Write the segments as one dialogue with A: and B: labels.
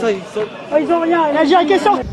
A: Oh, ils ont rien, la Algérie qui est sortie.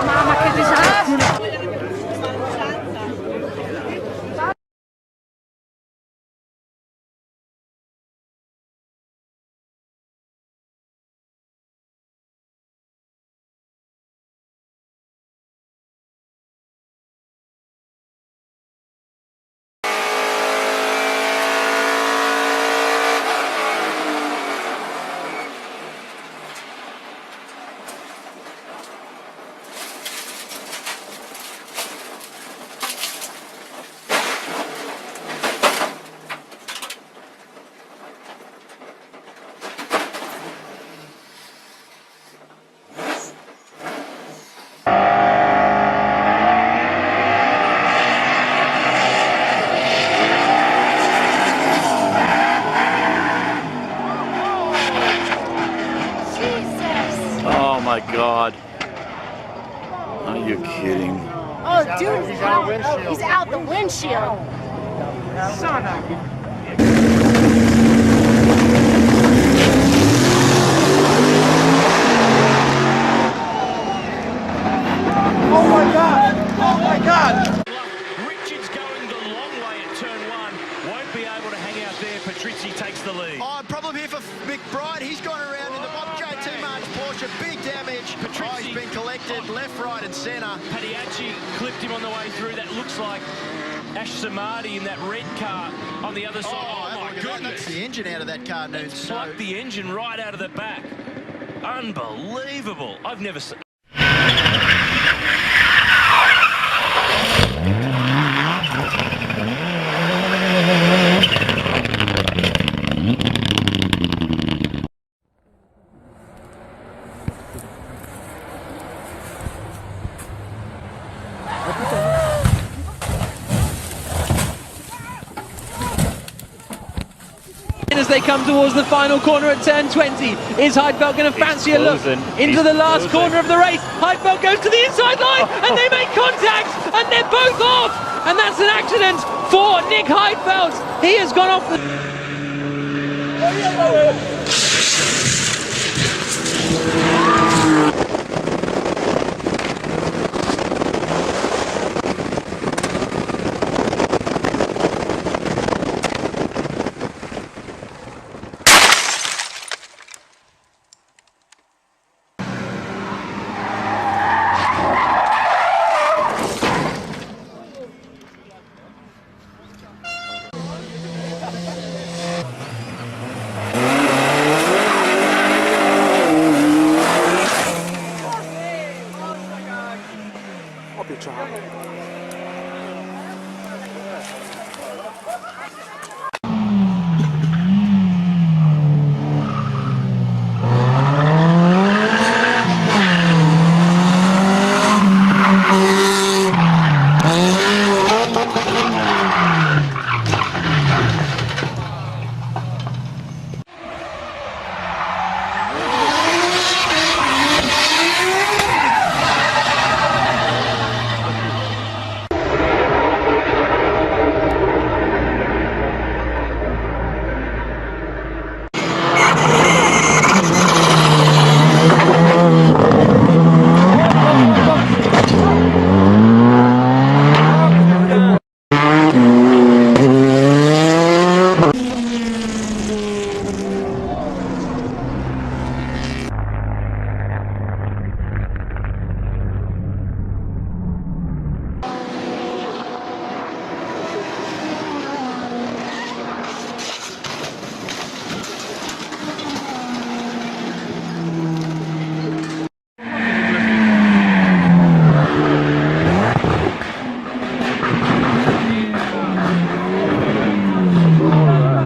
B: Mamma che disastro!
C: Oh my God. Are you kidding?
B: Oh, dude, he's out the windshield. Son of
A: Oh my God! Oh my God!
D: Richards going the long way at turn one. Won't be able to hang out there. Patrizzi takes the lead.
E: Oh, problem here for McBride. He's gone around in the Bobcat too much. Porsche, big damage.
D: Patrizzi.
E: He's been collected left, right and centre.
D: Padiacci clipped him on the way through. That looks like Ash Samadi in that red car on the other side. Oh my goodness.
E: That's the engine out of that car, Noon.
D: Plucked the engine right out of the back. Unbelievable. I've never seen...
F: As they come towards the final corner at turn 20, is Heidfeld going to fancy a look into the last corner of the race? Heidfeld goes to the inside line and they make contact and they're both off, and that's an accident for Nick Heidfeld. He has gone off the...